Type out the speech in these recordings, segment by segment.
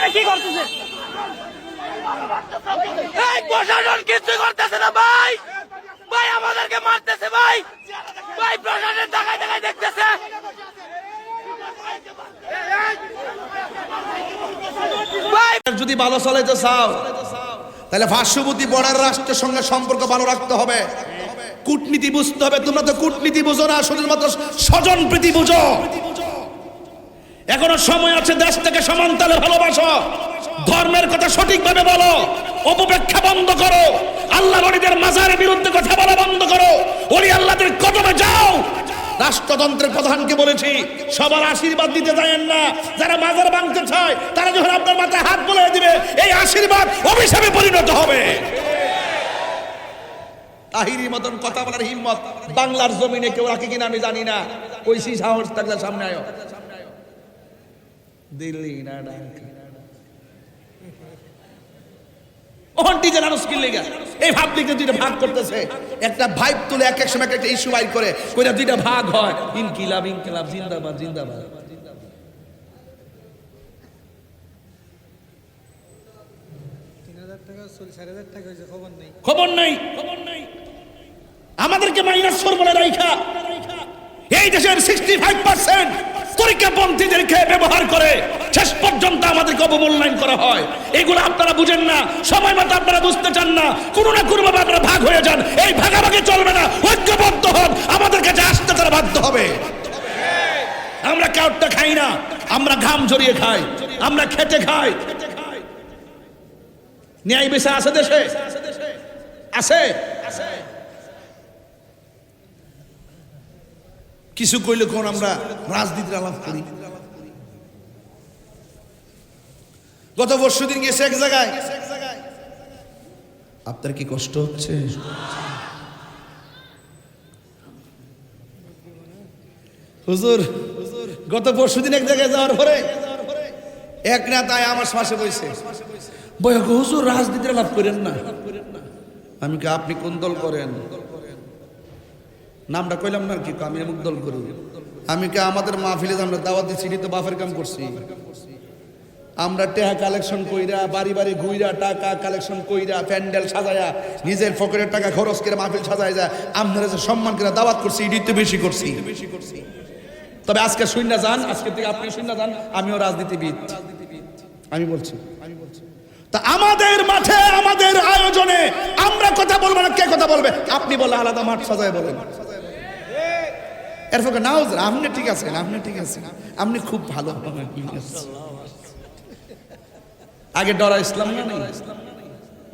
এখানে কি করতেছে? এই প্রশাসন কিছু করতেছে না ভাই, ভাই আমাদেরকে মারতেছে ভাই, ভাই প্রশাসন দেখায় দেখায় দেখতেছে। যদি ভালো চালাইতে চাও তাহলে পার্শ্ববর্তী বর্ডার রাষ্ট্রের সঙ্গে সম্পর্ক ভালো রাখতে হবে, কূটনীতি বুঝতে হবে। তোমরা তো কূটনীতি বুঝো না, শুধুমাত্র স্বজন প্রীতি বুঝো। এখনো সময় আছে, দেশ থেকে সমানতালে ভালোবাসো, ধর্মের কথা সঠিকভাবে বলো, অপব্যাখ্যা বন্ধ করো, আল্লাহ ওলিদের মাজারের বিরুদ্ধে কথা বলা বন্ধ করো, ওলি আল্লাহদের কদমে যাও। রাষ্ট্রতন্ত্রের প্রধানকে বলেছি সবার আশীর্বাদ দিতে যায়েন না, যারা মাজার ভাঙতে চায় তারা যখন আপনার মাথায় হাত বুলিয়ে দিবে এই আশীর্বাদ অভিশাপে পরিণত হবে। তাহিরি মতন কথা বলার হিম্মত বাংলার জমিনে কেউ রাখে কিনা আমি জানি না। কইছি সাহস থাকলে সামনে আয়ো। দিল্লি না ঢাকা এই ভাবলিকে দুইটা ভাগ করতেছে, একটা ভাইব তুলে এক এক সময় একটা ইস্যু বাইর করে কইরা দুইটা ভাগ হয়। ইনকিলাব ইনকিলাব জিন্দাবাদ জিন্দাবাদ। খবর নাই আমাদেরকে মাইনাস বলে রাইখা এই দেশের 65% তরিকাপন্থীদেরকে ব্যবহার করে শেষ পর্যন্ত আমাদেরকে অবমূল্যায়ন করা হয়। এগুলো আপনারা বুঝেন না, সময় মতো আপনারা বুঝতে চান না, কোনো না কোনো ভাবে আপনারা ভাগ হয়ে যান। এই ভাগাভাগি চলবে না, ঐক্যবদ্ধ হন, আমাদের কাছে আসতে তারা বাধ্য হবে। আমরা কাউটা খাই না, আমরা ঘাম ঝরিয়ে খাই, আমরা খেটে খাই। ন্যায় বিচার আছে দেশে, আছে কিছু কইলে কোন আমরা রাজনীতির আলাপ করি। গত পরশুদিন গেছে এক জায়গায়, আপনার কি কষ্ট হচ্ছে? হুজুর গত পরশুদিন এক জায়গায় যাওয়ার পরে এক নেতায় আমার পাশে বসে বলে, হুজুর রাজনীতির আলাপ করেন না। আমি কি আপনি কোন দল করেন? নামটা কইলাম না, কি আমি অমুক দল করি। আমি কে আমাদের মাহফিলে আমরা দাওয়াত দিচ্ছি, তো বাফের কাম করছি। আমরা টাকা কালেকশন কইরা বাড়ি বাড়ি ঘুইরা টাকা কালেকশন কইরা প্যান্ডেল সাজায়া নিজের পকেটের টাকা খরচ করে মাহফিল সাজায় যায়, আপনারা যে সম্মান করে দাওয়াত করছি এটাই তো বেশি করছি। তবে আজকে শূন্য যান, আজকে থেকে আপনি শূন্য যান, আমিও রাজনীতিবিদ। আমি বলছি তা আমাদের মাঠে আমাদের আয়োজনে আমরা কথা বলবো না, কে কথা বলবে? আপনি বলে আলাদা মাঠ সাজায় বলেন। এরপর নাও আপনি ঠিক আছেন, আপনি ঠিক আছেন, আপনি খুব ভালো। আগে ডরা ইসলাম না নেই,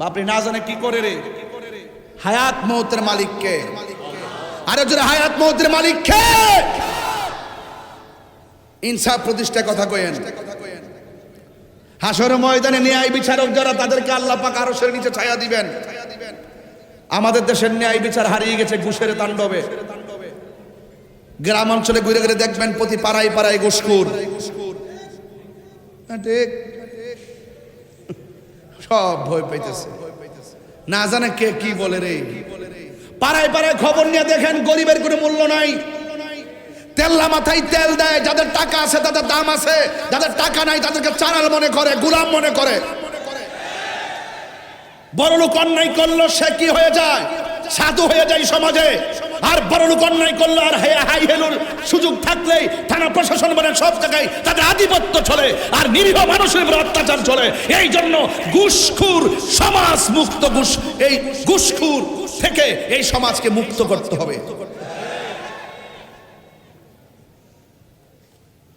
আপনি না জানে কি করে রে। হায়াত মৌতের মালিক কে? আরে যারা হায়াত মৌতের মালিক কে? ইনসাফ প্রতিষ্ঠা কথা কইেন। হাসর ময়দানে ন্যায় বিচারক যারা, তাদেরকে আল্লাহ পাক আরশের নিচে ছায়া দিবেন। আমাদের দেশের ন্যায় বিচার হারিয়ে গেছে ঘুষের তাণ্ডবে। গ্রাম অঞ্চলে ঘুরে ঘুরে দেখবেন প্রতি পাড়ায় পাড়ায় ঘুষখোর, ঠিক সব ভয় পাইতেছে, না জানে কে কি বলে রে। পাড়ায় পাড়ায় খবর নিয়ে দেখেন গরিবের কোনো মূল্য নাই। তেল্লা মাথায় তেল দেয়, যাদের টাকা আছে তাদের দাম আছে, যাদের টাকা নাই তাদেরকে চারাল মনে করে, গোলাম মনে করে। বড় লোক অন্যায় করলো সে কি হয়ে যায়? সাধু হয়ে যায় সমাজে। আর বড় লোক অন্যায় করলো আর হাই হেলুর সুযোগ থাকলেই থানা প্রশাসন বলেন সব জায়গায় তাদের আধিপত্য চলে, আর নিরীহ মানুষের উপর অত্যাচার চলে। এই জন্য ঘুষখোর সমাজ মুক্ত, এই ঘুষখোর থেকে এই সমাজকে মুক্ত করতে হবে।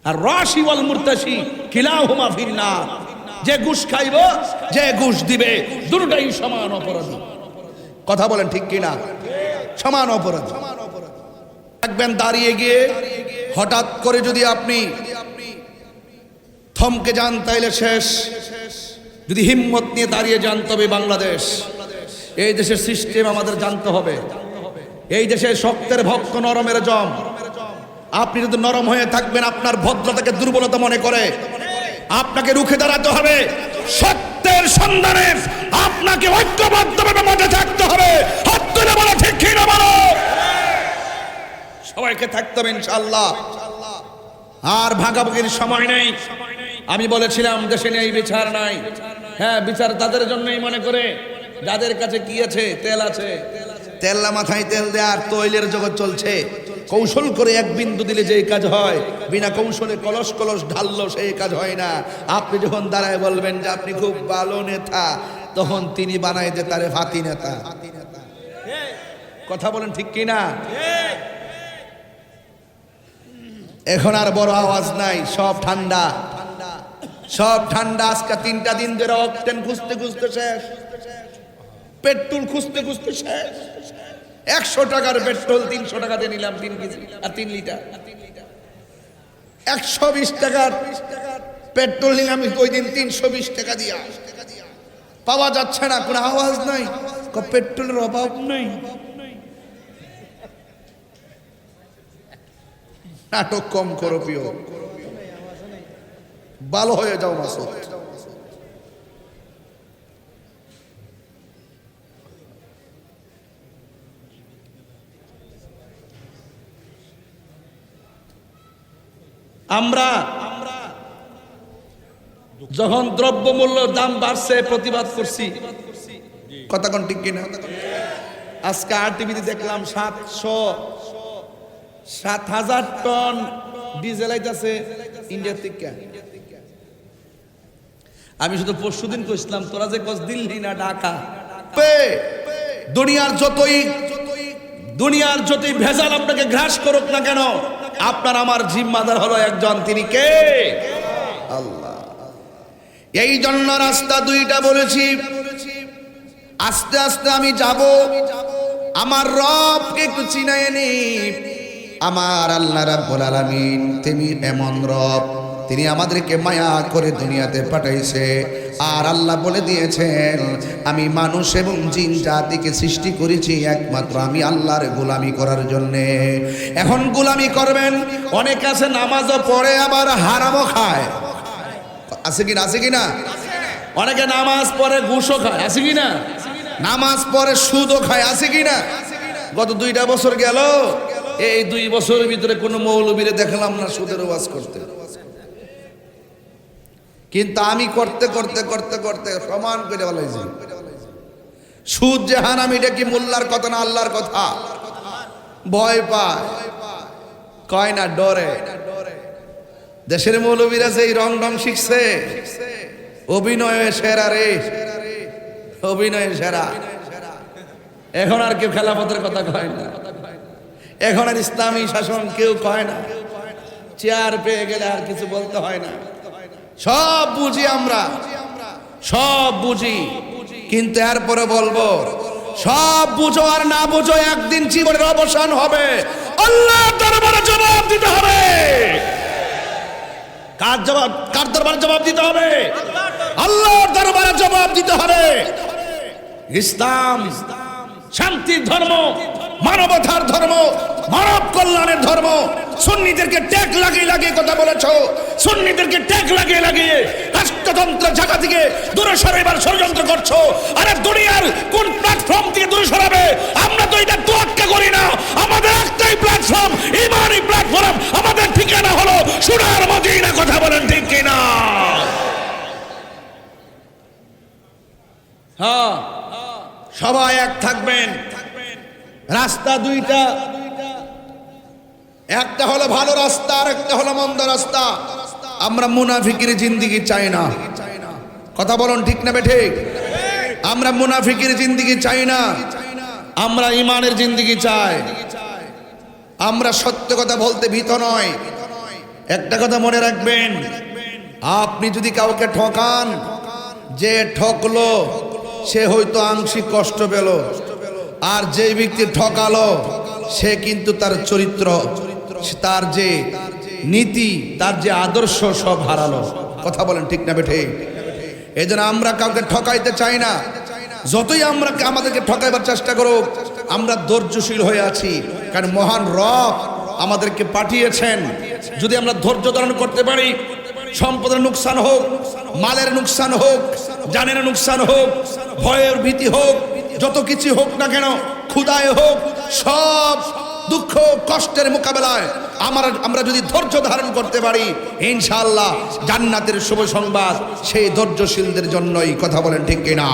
আর রাশি ওয়াল মুরতাশি কিলাহুমা ফিন্নার, যে ঘুষ খাইব যে ঘুষ দিবে দুটোটাই সমান অপরাধী। কথা বলেন ঠিক কিনা? সমান অপরাধী। থাকবেন দাঁড়িয়ে গিয়ে হঠাৎ করে যদি আপনি থমকে যান তাইলে শেষ। যদি হিম্মত নিয়ে দাঁড়িয়ে যান তবে বাংলাদেশ। এই দেশের সিস্টেম আমাদের জানতে হবে। এই দেশে শক্তের ভক্ত নরমের জম। আপনি যদি নরম হয়ে থাকবেন, আপনার ভদ্রতাকে দুর্বলতা মনে করে, আপনাকে রুখে দাঁড়াতে হবে। সত্যের সন্ধানে আপনাকে ঐক্যবদ্ধভাবে মাঠে থাকতে হবে। হাত তুলে বলো ঠিক কি না বলো। সবাইকে থাকতে হবে ইনশাআল্লাহ। আর ভাগাভাগির সময় নেই। আমি বলেছিলাম দেশে নেই বিচার নাই। হ্যাঁ, বিচার তাদের জন্যই মনে করে যাদের কাছে কি আছে, তেল আছে। তেললা মাথায় তেল দেওয়ার তৈলের জগৎ চলছে। কৌশল করে এক বিন্দু দিলে যেই কাজ হয়, বিনা কৌশলে কলস কলস ঢাললো সেই কাজ হয় না। আপনি যখন দাঁড়ায় বলবেন যে আপনি খুব ভালো নেতা, তখন তিনি বানায় যে তারে ফাতি নেতা। কথা বলেন ঠিক কিনা? এখন আর বড় আওয়াজ নাই, সব ঠান্ডা, সব ঠান্ডা। আজকে 3টা দিন ধরে অকটেন খুঁজতে খুঁজতে শেষ, পেট্রোল খুঁজতে খুঁজতে শেষ। 100 টাকার পেট্রোল 300 টাকাতে নিলাম 3 কেজি আর 3 লিটার। 120 টাকার পেট্রোল নিলাম ওই দিন 320 টাকা দিয়া। পাওয়া যাচ্ছে না, কোনো আওয়াজ নাই, পেট্রোলের অভাব নেই। নাটক কম করো প্রিয়, ভালো হয়ে যাও মাসুদ। আমরা যখন দ্রব্যমূল্য দাম বাড়ছে প্রতিবাদ করছি, কথা কোন ঠিক কিনা? আজকে আরটিভিতে দেখলাম 7,000 টন ডিজেল আইতাছে ইন্ডিয়া থেকে। আমি শুধু পরশুদিন কইছিলাম তোরা যে কস দিল্লি না ঢাকা, দুনিয়ার যতই ভেজাল আপনাকে গ্রাস করুক না কেন, আপনার আমার জিম্মাদার হলো একজন, তিনি কে? আল্লাহ। এই জন্য রাস্তা 2টা বলেছি, আস্তে আস্তে আমি যাব, আমার রবকে একটু চিনায় নি। আমার আল্লাহ রাব্বুল আলামিন তিনি এমন রব, তিনি আমাদেরকে মায়া করে দুনিয়াতে পাঠাইছে। আর আল্লাহ বলে দিয়েছেন, আমি মানুষ এবং জিন জাতিকে সৃষ্টি করেছি একমাত্র আমি আল্লাহর গোলামি করার জন্যে। এখন গোলামি করবেন, অনেকে আছে নামাজও পড়ে আবার হারামও খায়, আছে কিনা? আছে কিনা? অনেকে নামাজ পড়ে ঘুষও খায়, আছে কিনা? নামাজ পড়ে সুদও খায়, আছে কিনা? গত 2টা বছর গেল, এই 2 বছরের ভিতরে কোনো মৌলবীরে দেখলাম না সুদের ওয়াজ করতে। কিন্তু আমি করতে করতে করতে করতে প্রমাণ করে বলেছি, সুদ যে হারাম, এটা কি মোল্লার কথা না আল্লাহর কথা? ভয় পায়, কয় না, ডরে। দেশের মৌলবীরা যে রং ঢং শিখছে, অভিনয়ে সেরা রে, অভিনয়ে সেরা। এখন আর কেউ খেলাফতের কথা কয় না, এখন আর ইসলামী শাসন কেউ কয় না। চেয়ার পেয়ে গেলে আর কিছু বলতে হয় না, সব বুঝি আমরা, সব বুঝি। কিন্তু এরপরে বলবো, সব বুঝো আর না বুঝো, একদিন জীবনের অবসান হবে, আল্লাহর দরবারে জবাব দিতে হবে। কার দরবারে জবাব দিতে হবে? আল্লাহর দরবারে জবাব দিতে হবে। ইসলাম শান্তির ধর্ম, মানবতার ধর্ম, মানব কল্যাণের ধর্ম। সুন্নিদেরকে ট্যাগ লাগিয়ে লাগিয়ে কথা বলেছো, সুন্নিদেরকে ট্যাগ লাগিয়ে লাগিয়ে রাষ্ট্রতন্ত্র জায়গা থেকে দূরে সরাইবার ষড়যন্ত্র করছো। আরে দুনিয়ার কোন প্ল্যাটফর্ম থেকে দূরে সরাবে? আমরা তো এটা তোয়াক্কা করি না, আমাদের একটাই প্ল্যাটফর্ম, ইমানি প্ল্যাটফর্ম। আমাদের ঠিকানা হলো সোনার মদিনা। কথা বলেন ঠিক কিনা? হ্যাঁ, সবাই এক থাকবেন। রাস্তা 2টা, একটা হলো ভালো রাস্তা আর একটা হলো মন্দ রাস্তা। আমরা মুনাফিকের জিন্দেগি চাই না, কথা বলুন ঠিক না বেঠিক? আমরা মুনাফিকের জিন্দেগি চাই না, আমরা ইমানের জিন্দেগি চাই। আমরা সত্য কথা বলতে ভীত নয়। একটা কথা মনে রাখবেন, আপনি যদি কাউকে ঠকান, যে ঠকলো সে হয়তো আংশিক কষ্ট পেল, আর যে ব্যক্তি ঠকালো সে কিন্তু তার চরিত্র, তার যে নীতি, তার যে আদর্শ সব হারালো। কথা বলেন ঠিক না বেঠিক? এই জন্য আমরা কাউকে ঠকাইতে চাই না। যতই আমরা আমাদেরকে ঠকাইবার চেষ্টা করুক, আমরা ধৈর্যশীল হয়ে আছি, কারণ মহান রব আমাদেরকে পাঠিয়েছেন। যদি আমরা ধৈর্য ধারণ করতে পারি, সম্পদের নুকসান হোক, মালের নুকসান হোক, জানের নুকসান হোক, ভয়ের ভীতি হোক, যত কিছু হোক না কেন, ক্ষুধায় হোক, সব দুঃখ কষ্টের মোকাবেলায় আমরা যদি ধৈর্য ধারণ করতে পারি ইনশাআল্লাহ জান্নাতের শুভ সংবাদ সেই ধৈর্যশীলদের জন্যই। কথা বলেন ঠিক কিনা?